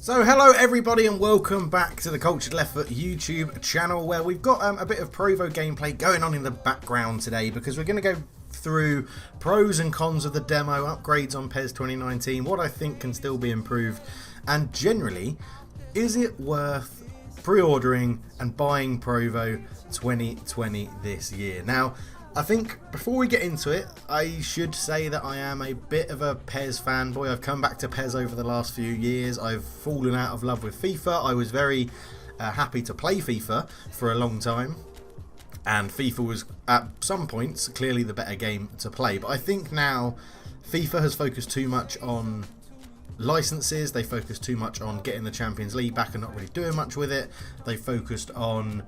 So hello everybody and welcome back to the Cultured Left Foot YouTube channel, where we've got a bit of Provo gameplay going on in the background today, because we're going to go through pros and cons of the demo, upgrades on PES 2019, what I think can still be improved, and generally, is it worth pre-ordering and buying Provo 2020 this year? Now, I think before we get into it, I should say that I am a bit of a PES fanboy. I've come back to PES over the last few years. I've fallen out of love with FIFA. I was very happy to play FIFA for a long time, and FIFA was at some points clearly the better game to play. But I think now FIFA has focused too much on licenses. They focused too much on getting the Champions League back and not really doing much with it. They focused on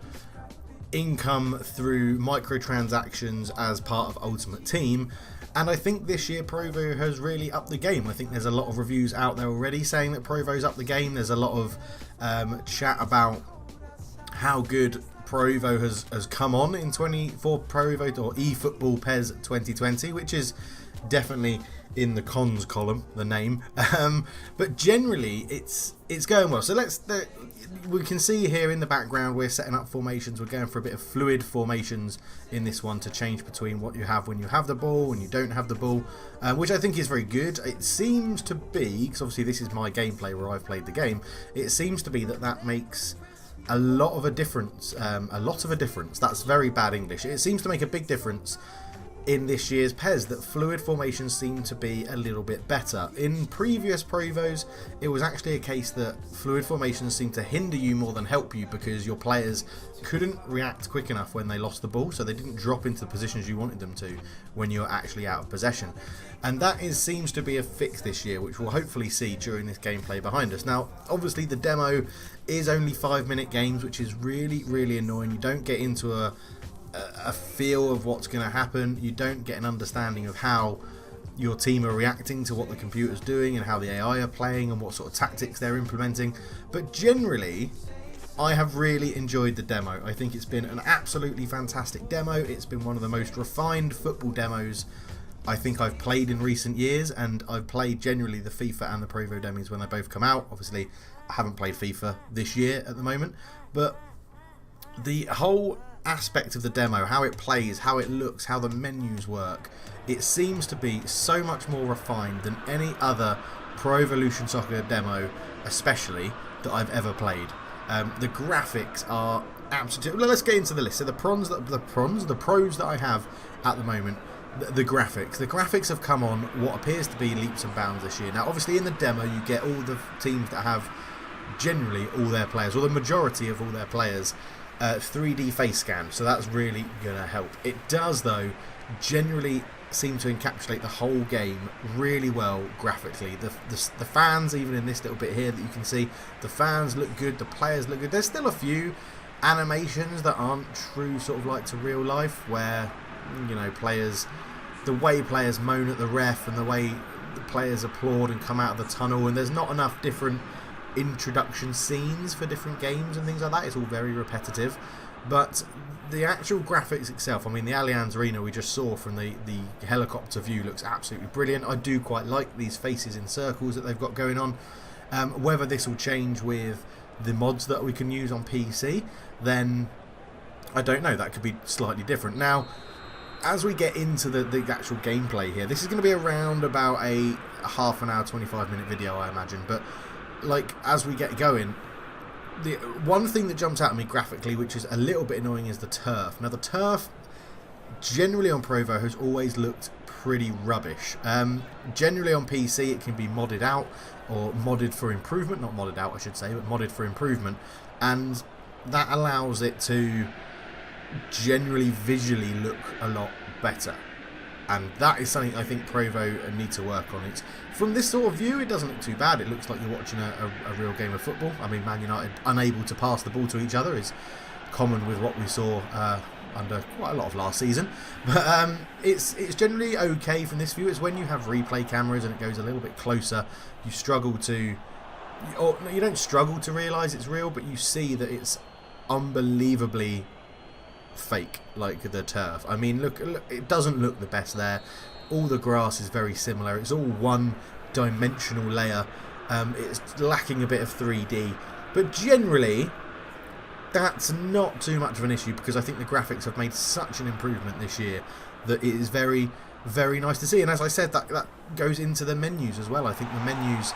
income through microtransactions as part of Ultimate Team, and I think this year Provo has really upped the game. I think there's a lot of reviews out there already saying that Provo's upped the game. There's a lot of chat about how good Provo has come on in 24 Provo or eFootball PES 2020, which is definitely in the cons column, the name, but generally it's going well. So we can see here in the background we're setting up formations. We're going for a bit of fluid formations in this one to change between what you have when you have the ball and you don't have the ball, which I think is very good. It seems to be, because obviously this is my gameplay where I've played the game, it seems to be that makes a lot of a difference. That's very bad English. It seems to make a big difference in this year's PES that fluid formations seem to be a little bit better. In previous Provos, it was actually a case that fluid formations seemed to hinder you more than help you, because your players couldn't react quick enough when they lost the ball, so they didn't drop into the positions you wanted them to when you're actually out of possession. And that seems to be a fix this year, which we'll hopefully see during this gameplay behind us. Now, obviously the demo is only 5-minute games, which is really annoying. You don't get into a feel of what's going to happen. You don't get an understanding of how your team are reacting to what the computer's doing and how the AI are playing and what sort of tactics they're implementing. But generally, I have really enjoyed the demo. I think it's been an absolutely fantastic demo. It's been one of the most refined football demos I think I've played in recent years, and I've played generally the FIFA and the Provo demos when they both come out. Obviously, I haven't played FIFA this year at the moment, but the whole aspect of the demo, how it plays, how it looks, how the menus work, it seems to be so much more refined than any other Pro Evolution Soccer demo, especially, that I've ever played. The graphics are absolutely... Let's get into the list. So the pros that I have at the moment, the graphics have come on what appears to be leaps and bounds this year. Now, obviously, in the demo, you get all the teams that have generally all their players, or the majority of all their players, 3D face scan, so that's really going to help. It does, though, generally seem to encapsulate the whole game really well graphically. The fans, even in this little bit here that you can see, the fans look good, the players look good. There's still a few animations that aren't true sort of like to real life, where, you know, the way players moan at the ref and the way the players applaud and come out of the tunnel, and there's not enough different introduction scenes for different games and things like that. It's all very repetitive, but the actual graphics itself, I mean, the Allianz Arena we just saw from the helicopter view looks absolutely brilliant. I do quite like these faces in circles that they've got going on. Whether this will change with the mods that we can use on PC, then I don't know. That could be slightly different. Now, as we get into the actual gameplay here, this is going to be around about a half an hour, 25-minute video, I imagine, but like, as we get going, the one thing that jumps out at me graphically, which is a little bit annoying, is the turf. Now, the turf generally on Provo has always looked pretty rubbish. Generally on PC it can be modded out, or modded for improvement, not modded out I should say, but modded for improvement, and that allows it to generally visually look a lot better. And that is something I think Provo need to work on. It's, from this sort of view, it doesn't look too bad. It looks like you're watching a real game of football. I mean, Man United unable to pass the ball to each other is common with what we saw under quite a lot of last season. But it's generally okay from this view. It's when you have replay cameras and it goes a little bit closer, you struggle to... Or you don't struggle to realise it's real, but you see that it's unbelievably fake, like the turf. I mean, look, it doesn't look the best there. All the grass is very similar. It's all one dimensional layer It's lacking a bit of 3D, but generally that's not too much of an issue because I think the graphics have made such an improvement this year that it is very, very nice to see. And as I said, that goes into the menus as well. I think the menus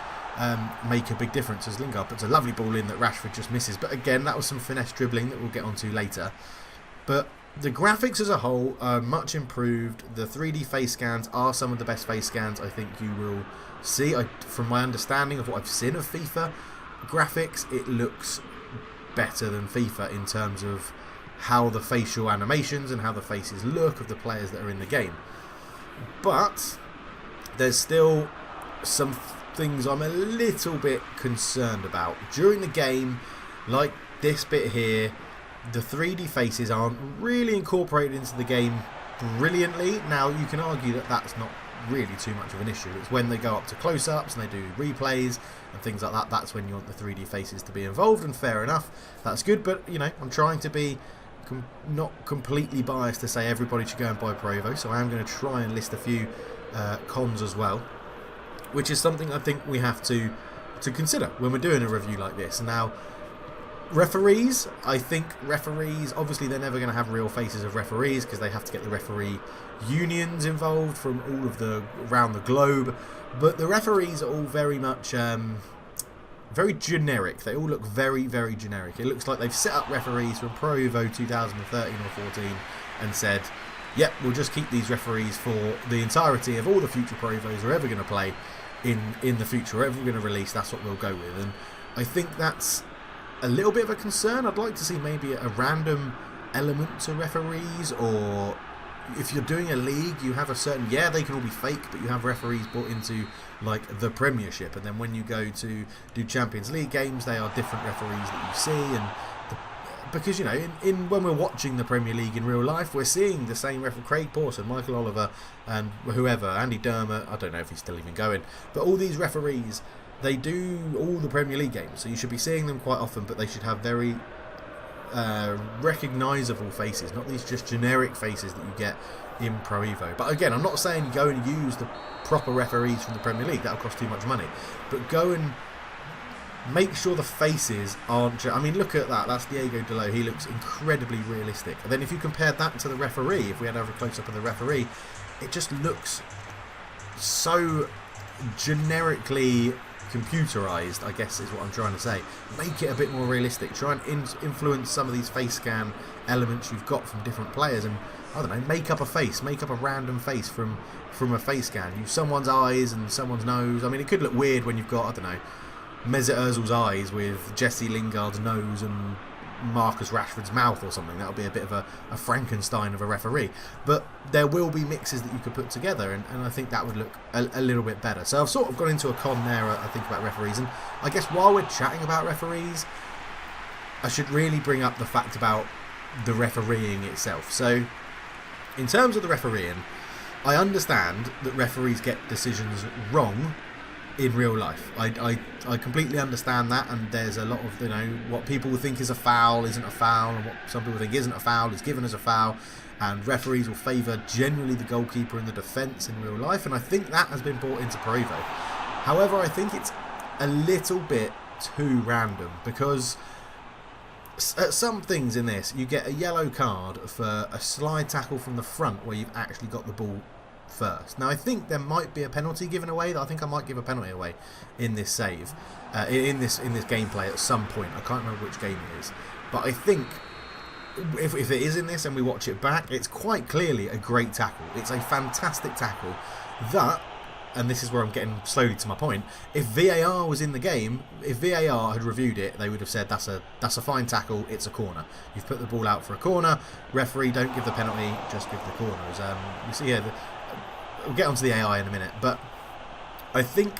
make a big difference as Lingard puts a lovely ball in that Rashford just misses. But again, that was some finesse dribbling that we'll get onto later. But the graphics as a whole are much improved. The 3D face scans are some of the best face scans I think you will see. From my understanding of what I've seen of FIFA graphics, it looks better than FIFA in terms of how the facial animations and how the faces look of the players that are in the game. But there's still some things I'm a little bit concerned about. During the game, like this bit here, the 3D faces aren't really incorporated into the game brilliantly. Now, you can argue that that's not really too much of an issue. It's when they go up to close-ups and they do replays and things like that, that's when you want the 3D faces to be involved, and fair enough, that's good. But, you know, I'm trying to be not completely biased to say everybody should go and buy Provo, so I am going to try and list a few cons as well, which is something I think we have to consider when we're doing a review like this. Now, referees, I think referees, obviously they're never going to have real faces of referees because they have to get the referee unions involved from all of the around the globe, but the referees are all very much very generic. They all look very, very generic. It looks like they've set up referees from Pro Evo 2013 or 14 and said, yep, we'll just keep these referees for the entirety of all the future Pro Evos we're ever going to play in the future, or ever we're going to release. That's what we'll go with. And I think that's a little bit of a concern. I'd like to see maybe a random element to referees, or if you're doing a league, you have a certain, they can all be fake, but you have referees brought into like the Premiership, and then when you go to do Champions League games, they are different referees that you see. And because, you know, in when we're watching the Premier League in real life, we're seeing the same referee, Craig Pawson, Michael Oliver, and whoever, Andy Dermott, I don't know if he's still even going, but all these referees, they do all the Premier League games, so you should be seeing them quite often, but they should have very recognisable faces, not these just generic faces that you get in Pro Evo. But again, I'm not saying you go and use the proper referees from the Premier League, that'll cost too much money, but go and make sure the faces aren't... I mean, look at that, that's Diego Dalot, he looks incredibly realistic. And then if you compare that to the referee, if we had a close-up of the referee, it just looks so generically computerized, I guess is what I'm trying to say. Make it a bit more realistic. Try and influence some of these face scan elements you've got from different players, and I don't know, make up a face, make up a random face from a face scan. Use someone's eyes and someone's nose. I mean, it could look weird when you've got, I don't know, Mesut Ozil's eyes with Jesse Lingard's nose and Marcus Rashford's mouth or something. That'll be a bit of a Frankenstein of a referee, but there will be mixes that you could put together, and I think that would look a little bit better. So I've sort of gone into a con there, I think, about referees, and I guess while we're chatting about referees, I should really bring up the fact about the refereeing itself. So in terms of the refereeing, I understand that referees get decisions wrong in real life. I completely understand that, and there's a lot of, you know, what people would think is a foul isn't a foul, and what some people think isn't a foul is given as a foul, and referees will favour generally the goalkeeper and the defence in real life, and I think that has been brought into Pro Evo. However, I think it's a little bit too random, because at some things in this, you get a yellow card for a slide tackle from the front where you've actually got the ball first. Now, I think there might be a penalty given away. I think I might give a penalty away in this save, in this gameplay at some point. I can't remember which game it is, but I think if it is in this and we watch it back, it's quite clearly a great tackle. It's a fantastic tackle that, and this is where I'm getting slowly to my point, if VAR was in the game, if VAR had reviewed it, they would have said that's a fine tackle, it's a corner. You've put the ball out for a corner, referee, don't give the penalty, just give the corners. You see here, we'll get onto the AI in a minute, but I think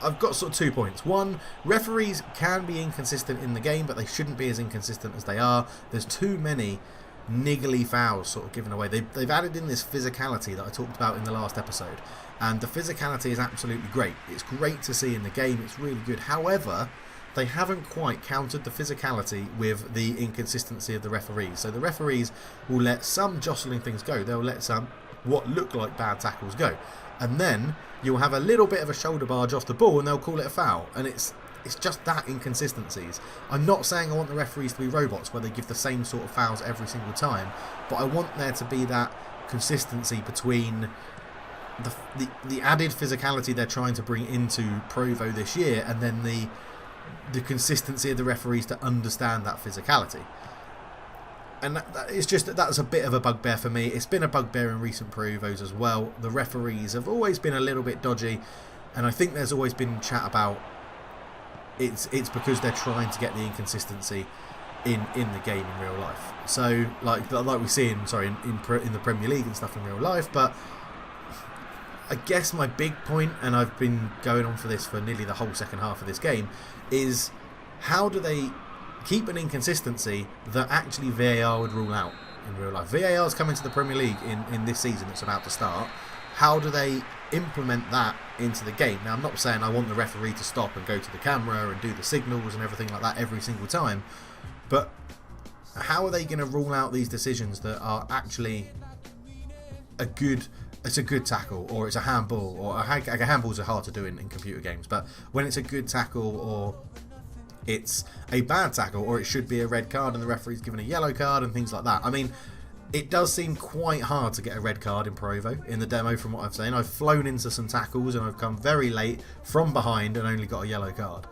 I've got sort of 2 points. One, referees can be inconsistent in the game, but they shouldn't be as inconsistent as they are. There's too many niggly fouls sort of given away. They've added in this physicality that I talked about in the last episode, and the physicality is absolutely great. It's great to see in the game, it's really good. However, they haven't quite countered the physicality with the inconsistency of the referees. So the referees will let some jostling things go. They'll let some what look like bad tackles go. And then you'll have a little bit of a shoulder barge off the ball and they'll call it a foul. And it's just that inconsistencies. I'm not saying I want the referees to be robots where they give the same sort of fouls every single time, but I want there to be that consistency between the added physicality they're trying to bring into Provo this year and then the consistency of the referees to understand that physicality. And that's a bit of a bugbear for me. It's been a bugbear in recent Provos as well. The referees have always been a little bit dodgy, and I think there's always been chat about it's because they're trying to get the inconsistency in the game in real life. So like we see in the Premier League and stuff in real life. But I guess my big point, and I've been going on for this for nearly the whole second half of this game, is how do they keep an inconsistency that actually VAR would rule out in real life? VAR's coming to the Premier League in this season that's about to start. How do they implement that into the game? Now, I'm not saying I want the referee to stop and go to the camera and do the signals and everything like that every single time, but how are they going to rule out these decisions that are actually it's a good tackle, or it's a handball, or handballs are hard to do in computer games, but when it's a good tackle, or it's a bad tackle, or it should be a red card and the referee's given a yellow card and things like that. I mean, it does seem quite hard to get a red card in Provo in the demo from what I've seen. I've flown into some tackles and I've come very late from behind and only got a yellow card.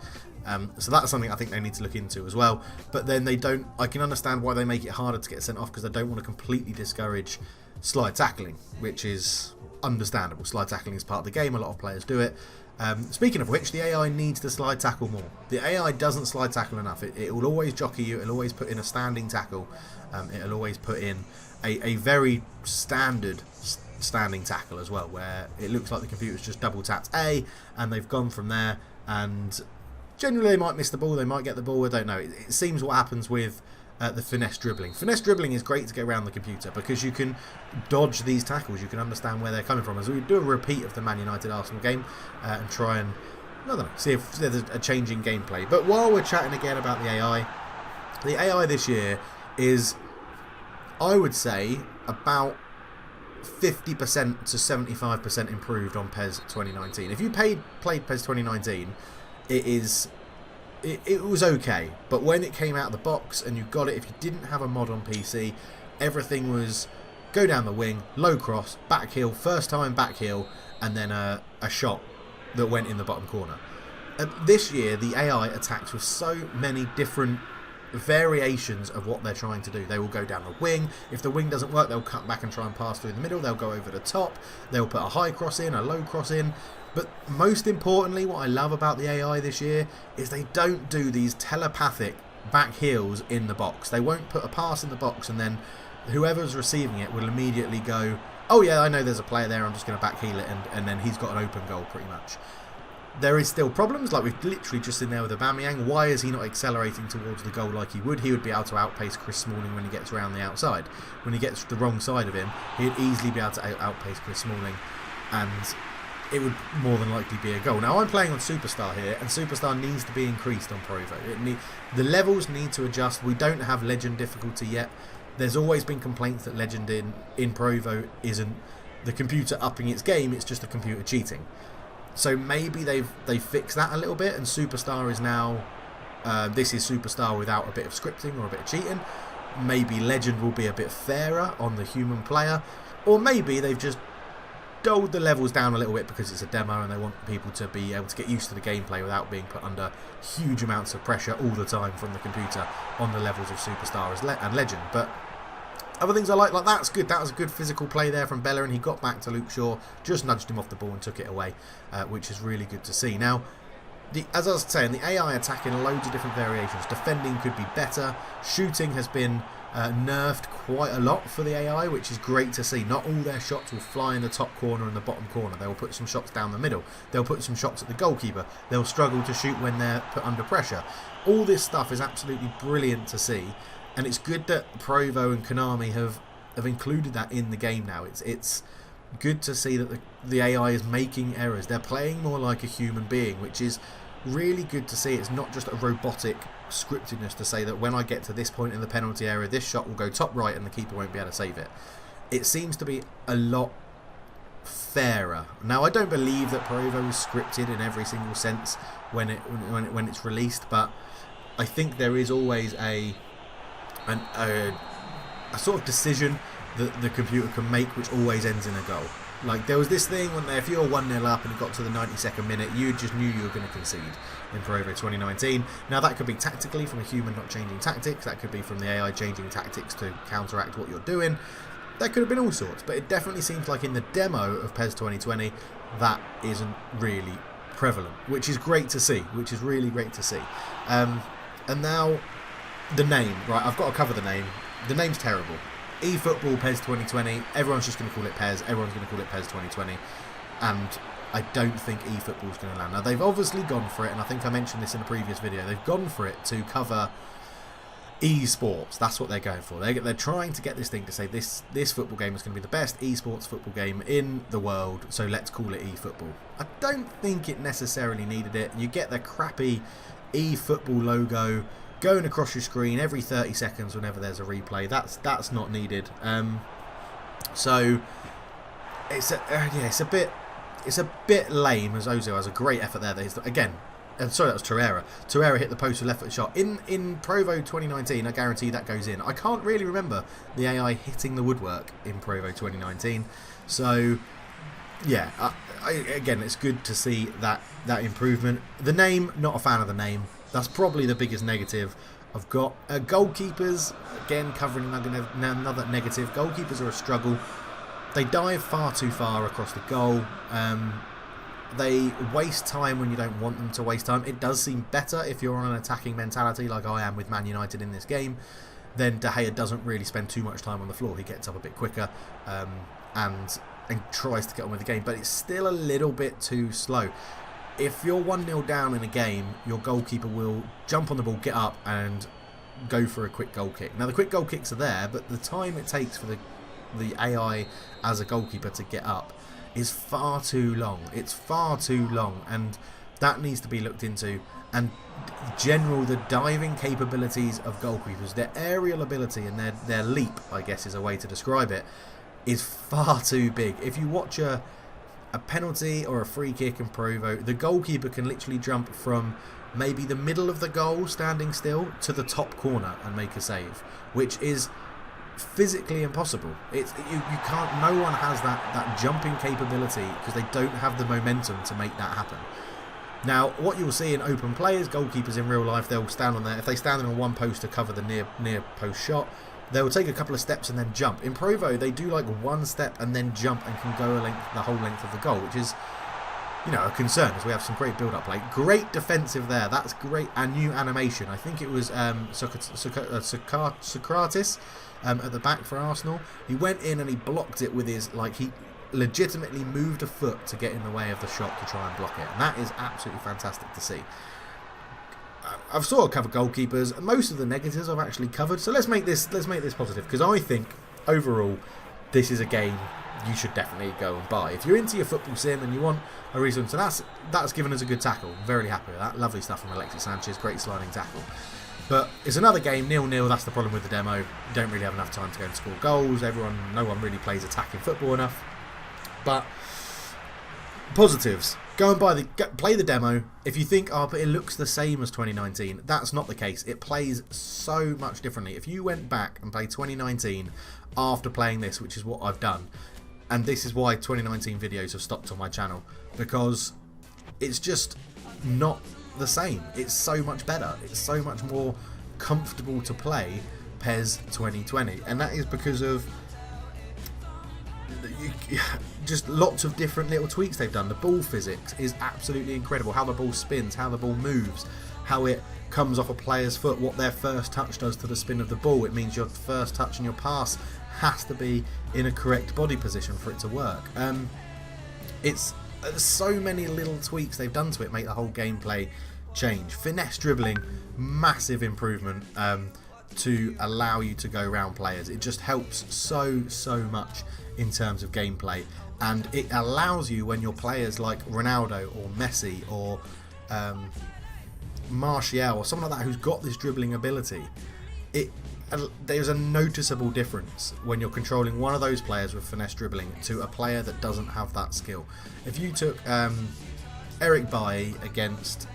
So that's something I think they need to look into as well. But then I can understand why they make it harder to get sent off, because they don't want to completely discourage slide tackling, which is understandable. Slide tackling is part of the game, a lot of players do it. Speaking of which, the AI needs to slide tackle more. The AI doesn't slide tackle enough. It will always jockey you, it'll always put in a standing tackle, it'll always put in a very standard standing tackle as well, where it looks like the computer's just double tapped A and they've gone from there, and generally they might miss the ball, they might get the ball, I don't know. It seems what happens with the finesse dribbling. Finesse dribbling is great to get around the computer because you can dodge these tackles, you can understand where they're coming from. As we do a repeat of the Man United Arsenal game and try and, I don't know, see if there's a change in gameplay. But while we're chatting again about the AI this year is, I would say, about 50% to 75% improved on PES 2019. If you played PES 2019, it was okay, but when it came out of the box and you got it, if you didn't have a mod on PC, everything was go down the wing, low cross, back heel, first time back heel, and then a shot that went in the bottom corner. This year, the AI attacks with so many different variations of what they're trying to do. They will go down the wing. If the wing doesn't work, they'll cut back and try and pass through the middle. They'll go over the top. They'll put a high cross in, a low cross in. But most importantly, what I love about the AI this year is they don't do these telepathic back heels in the box. They won't put a pass in the box and then whoever's receiving it will immediately go, oh yeah, I know there's a player there, I'm just going to back heel it, and then he's got an open goal pretty much. There is still problems, like we've literally just seen there with Aubameyang. Why is he not accelerating towards the goal like he would? He would be able to outpace Chris Smalling when he gets around the outside. When he gets the wrong side of him, he'd easily be able to outpace Chris Smalling, and it would more than likely be a goal. Now, I'm playing on Superstar here, and Superstar needs to be increased on Provo. The levels need to adjust. We don't have Legend difficulty yet. There's always been complaints that Legend in Provo isn't the computer upping its game, it's just the computer cheating. So maybe they've fixed that a little bit, and Superstar is now this is Superstar without a bit of scripting or a bit of cheating. Maybe Legend will be a bit fairer on the human player, or maybe they've just dulled the levels down a little bit because it's a demo and they want people to be able to get used to the gameplay without being put under huge amounts of pressure all the time from the computer on the levels of Superstar and Legend. But other things I like that's good. That was a good physical play there from Bellerin. He got back to Luke Shaw, just nudged him off the ball and took it away, which is really good to see. Now, as I was saying, the AI attacking loads of different variations. Defending could be better. Shooting has been nerfed quite a lot for the AI, which is great to see. Not all their shots will fly in the top corner and the bottom corner. They will put some shots down the middle. They'll put some shots at the goalkeeper. They'll struggle to shoot when they're put under pressure. All this stuff is absolutely brilliant to see. And it's good that Provo and Konami have included that in the game now. It's good to see that the AI is making errors. They're playing more like a human being, which is really good to see. It's not just a robotic scriptedness to say that when I get to this point in the penalty area, this shot will go top right and the keeper won't be able to save it. it seems to be a lot fairer. Now, I don't believe that Pro Evo is scripted in every single sense when it's released, but I think there is always a sort of decision that the computer can make which always ends in a goal. Like, there was this thing when if you were 1-0 up and it got to the 92nd minute, you just knew you were going to concede in Pro Evo 2019. Now, that could be tactically from a human not changing tactics. That could be from the AI changing tactics to counteract what you're doing. That could have been all sorts, but it definitely seems like in the demo of PES 2020, that isn't really prevalent, which is great to see, which is really great to see. And now, the name, right, I've got to cover the name. The name's terrible. eFootball PES 2020, everyone's just going to call it PES, everyone's going to call it PES 2020, and I don't think eFootball's going to land. Now, they've obviously gone for it, and I think I mentioned this in a previous video, they've gone for it to cover esports. That's what they're going for. They're trying to get this thing to say this football game is going to be the best esports football game in the world, so let's call it eFootball. I don't think it necessarily needed it. You get the crappy eFootball logo going across your screen every 30 seconds whenever there's a replay. That's not needed. So it's a bit lame, as Ozil has a great effort there. Again, sorry, that was Torreira. Torreira hit the post with left foot shot. In Pro Evo 2019, I guarantee that goes in. I can't really remember the AI hitting the woodwork in Pro Evo 2019. So, yeah, again, it's good to see that improvement. The name, not a fan of the name. That's probably the biggest negative. I've got goalkeepers, again, covering another negative. Goalkeepers are a struggle. They dive far too far across the goal. They waste time when you don't want them to waste time. It does seem better if you're on an attacking mentality like I am with Man United in this game. Then De Gea doesn't really spend too much time on the floor. He gets up a bit quicker and tries to get on with the game. But it's still a little bit too slow. If you're 1-0 down in a game, your goalkeeper will jump on the ball, get up and go for a quick goal kick. Now, the quick goal kicks are there, but the time it takes for the AI as a goalkeeper to get up is far too long. It's far too long, and that needs to be looked into. And the diving capabilities of goalkeepers, their aerial ability and their leap, I guess is a way to describe it, is far too big. If you watch a penalty or a free kick in Pro Evo, the goalkeeper can literally jump from maybe the middle of the goal standing still to the top corner and make a save, which is physically impossible. You can't. No one has that jumping capability because they don't have the momentum to make that happen. Now, what you'll see in open play is goalkeepers in real life, they'll stand on there. If they stand on one post to cover the near post shot, they'll take a couple of steps and then jump. In Pro Evo, they do like one step and then jump and can go the whole length of the goal, which is, a concern as we have some great build-up play. Great defensive there. That's great. And new animation. I think it was Socrates at the back for Arsenal. He went in and he blocked it with his, he legitimately moved a foot to get in the way of the shot to try and block it. And that is absolutely fantastic to see. I've sort of covered goalkeepers. Most of the negatives I've actually covered. So let's make this positive, because I think overall this is a game you should definitely go and buy. If you're into your football sim and you want a reason, so that's given us a good tackle. I'm very happy with that. Lovely stuff from Alexis Sanchez. Great sliding tackle. But it's another game, 0-0. That's the problem with the demo. You don't really have enough time to go and score goals. No one really plays attacking football enough. But positives. Go and play the demo. If you think, but it looks the same as 2019, that's not the case. It plays so much differently. If you went back and played 2019 after playing this, which is what I've done, and this is why 2019 videos have stopped on my channel, because it's just not the same. It's so much better. It's so much more comfortable to play PES 2020, and that is because of just lots of different little tweaks they've done. The ball physics is absolutely incredible. How the ball spins, how the ball moves, how it comes off a player's foot, what their first touch does to the spin of the ball. It means your first touch and your pass has to be in a correct body position for it to work. It's so many little tweaks they've done to it make the whole gameplay change. Finesse dribbling, massive improvement to allow you to go around players. It just helps so much in terms of gameplay, and it allows you, when your players like Ronaldo or Messi or Martial or someone like that who's got this dribbling ability, it there's a noticeable difference when you're controlling one of those players with finesse dribbling to a player that doesn't have that skill. If you took Eric Bailly against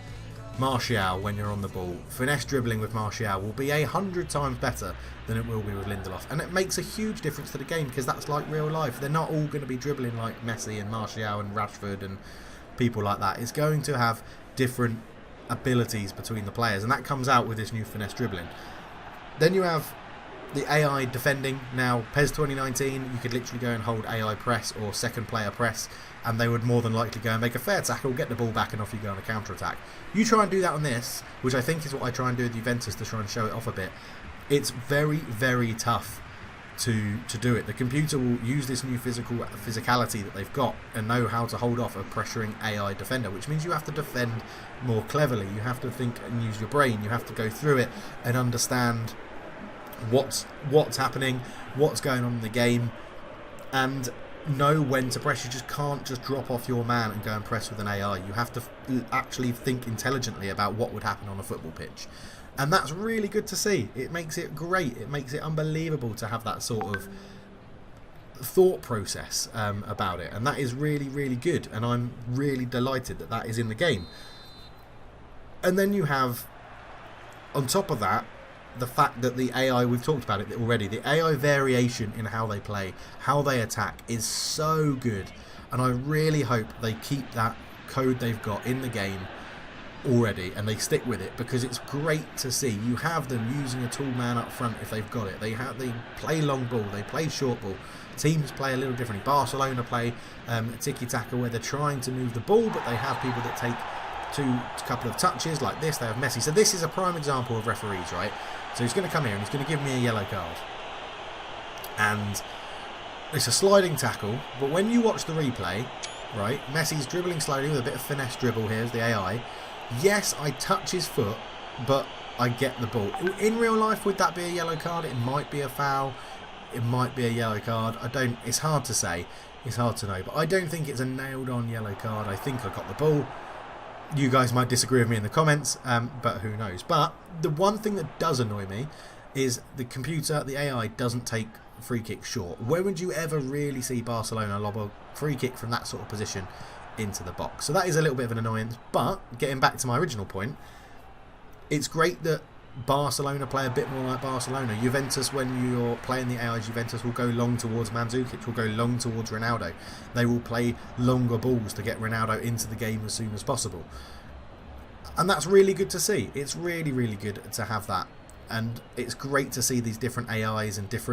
Martial when you're on the ball, finesse dribbling with Martial will be 100 times better than it will be with Lindelof, and it makes a huge difference to the game because that's like real life. They're not all going to be dribbling like Messi and Martial and Rashford and people like that. It's going to have different abilities between the players, and that comes out with this new finesse dribbling. Then you have the AI defending. Now, PES 2019, you could literally go and hold AI press or second player press, and they would more than likely go and make a fair tackle, get the ball back, and off you go on a counter-attack. You try and do that on this, which I think is what I try and do with Juventus to try and show it off a bit. It's very, very tough to do it. The computer will use this new physicality that they've got and know how to hold off a pressuring AI defender, which means you have to defend more cleverly. You have to think and use your brain. You have to go through it and understand what's happening, what's going on in the game, and know when to press. You just can't just drop off your man and go and press with an AI. You have to actually think intelligently about what would happen on a football pitch. And that's really good to see. It makes it great. It makes it unbelievable to have that sort of thought process about it. And that is really, really good. And I'm really delighted that that is in the game. And then you have, on top of that, the fact that the AI, we've talked about it already, the AI variation in how they play, how they attack is so good. And I really hope they keep that code they've got in the game already and they stick with it, because it's great to see. You have them using a tall man up front if they've got it. They play long ball, they play short ball. Teams play a little differently. Barcelona play tiki-taka where they're trying to move the ball, but they have people that take a couple of touches like this. They have Messi. So this is a prime example of referees, right? So he's going to come here and he's going to give me a yellow card. And it's a sliding tackle, but when you watch the replay, right, Messi's dribbling slowly with a bit of finesse dribble here as the AI. Yes, I touch his foot, but I get the ball. In real life, would that be a yellow card? It might be a foul. It might be a yellow card. It's hard to say. It's hard to know. But I don't think it's a nailed-on yellow card. I think I got the ball. You guys might disagree with me in the comments, but who knows. But the one thing that does annoy me is the computer, the AI, doesn't take free kicks short. Where would you ever really see Barcelona lob a free kick from that sort of position into the box? So that is a little bit of an annoyance. But getting back to my original point, it's great that Barcelona play a bit more like Barcelona. Juventus, when you're playing the AI, Juventus will go long towards Mandzukic, will go long towards Ronaldo. They will play longer balls to get Ronaldo into the game as soon as possible. And that's really good to see. It's really, really good to have that. And it's great to see these different AIs and just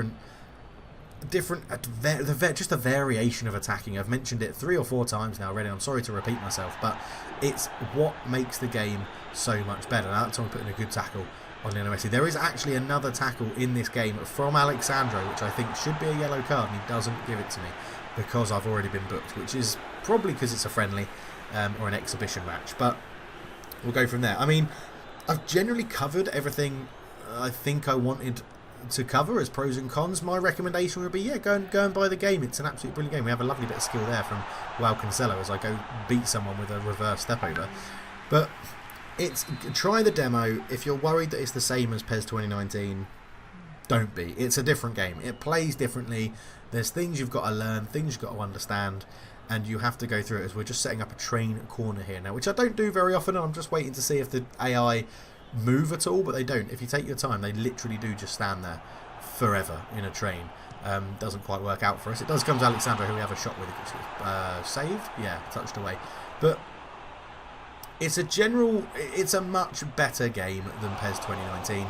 a variation of attacking. I've mentioned it 3 or 4 times now already. I'm sorry to repeat myself, but it's what makes the game so much better. Now that's someone putting a good tackle on Lionel Messi. There is actually another tackle in this game from Alex Sandro, which I think should be a yellow card, and he doesn't give it to me because I've already been booked, which is probably because it's a friendly or an exhibition match. But we'll go from there. I mean, I've generally covered everything I think I wanted to cover as pros and cons. My recommendation would be, yeah, go and buy the game. It's an absolutely brilliant game. We have a lovely bit of skill there from Joao Cancelo as I go beat someone with a reverse step over. But try the demo. If you're worried that it's the same as PES 2019, don't be. It's a different game. It plays differently. There's things you've got to learn, things you've got to understand, and you have to go through it. As we're just setting up a train corner here now, which I don't do very often. I'm just waiting to see if the AI move at all, but they don't. If you take your time, they literally do just stand there forever in a train. Doesn't quite work out for us. It does come to Alexandra, who we have a shot with. Saved? Yeah, touched away. But it's a much better game than PES 2019.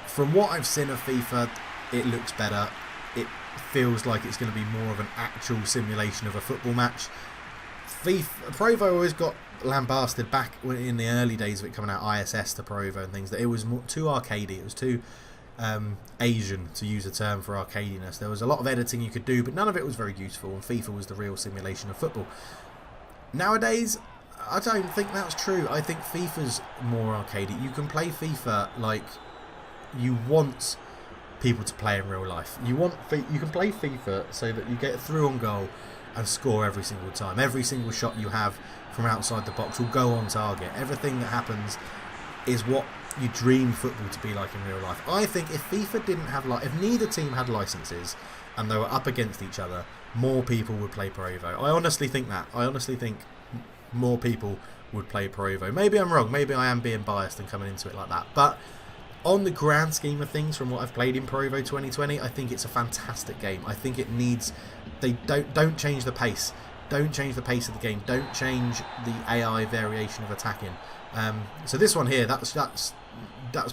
From what I've seen of FIFA, it looks better. It feels like it's going to be more of an actual simulation of a football match. Provo always got lambasted back in the early days of it coming out, ISS to Provo and things, that it was too arcadey. It was too Asian, to use a term for arcadiness. There was a lot of editing you could do, but none of it was very useful, and FIFA was the real simulation of football. Nowadays, I don't think that's true. I think FIFA's more arcadey. You can play FIFA like you want people to play in real life. You can play FIFA so that you get through on goal and score every single time. Every single shot you have from outside the box will go on target. Everything that happens is what you dream football to be like in real life. I think if FIFA didn't have if neither team had licenses and they were up against each other, more people would play Pro Evo. I honestly think that. I honestly think more people would play Pro Evo. Maybe I'm wrong. Maybe I am being biased and coming into it like that. But on the grand scheme of things, from what I've played in Pro Evo 2020, I think it's a fantastic game. I think it needs... They don't change the pace. Don't change the pace of the game. Don't change the AI variation of attacking. So this one here, that's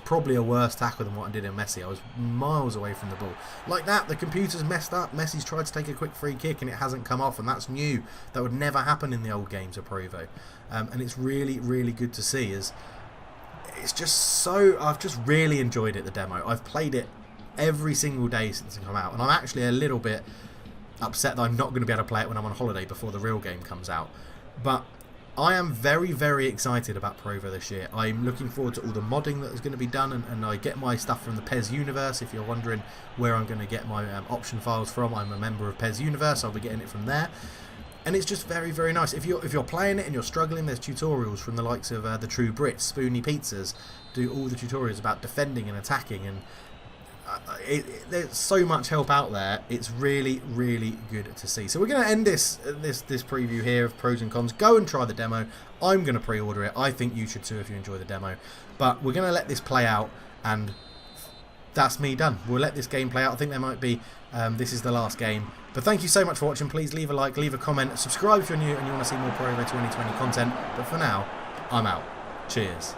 probably a worse tackle than what I did in Messi. I was miles away from the ball. Like that, the computer's messed up. Messi's tried to take a quick free kick and it hasn't come off, and that's new. That would never happen in the old games of Pro Evo. And it's really, really good to see. It's just so... I've just really enjoyed it, the demo. I've played it every single day since it came out, and I'm actually a little bit upset that I'm not going to be able to play it when I'm on holiday before the real game comes out. But I am very, very excited about Pro Evo this year. I'm looking forward to all the modding that is going to be done, and I get my stuff from the PES Universe. If you're wondering where I'm going to get my option files from, I'm a member of PES Universe. I'll be getting it from there. And it's just very, very nice. If you're playing it and you're struggling, there's tutorials from the likes of the True Brits, Spoony Pizzas, do all the tutorials about defending and attacking, and there's so much help out there. It's really, really good to see. So we're going to end this preview here of pros and cons. Go and try the demo. I'm going to pre-order it. I think you should too if you enjoy the demo. But we're going to let this play out, and that's me done. We'll let this game play out. I think there might be... this is the last game. But thank you so much for watching. Please leave a like, leave a comment, subscribe if you're new and you want to see more Pro Evo 2020 content. But for now, I'm out. Cheers.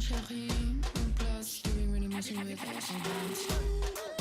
Chérie, en place, doing really messing with us.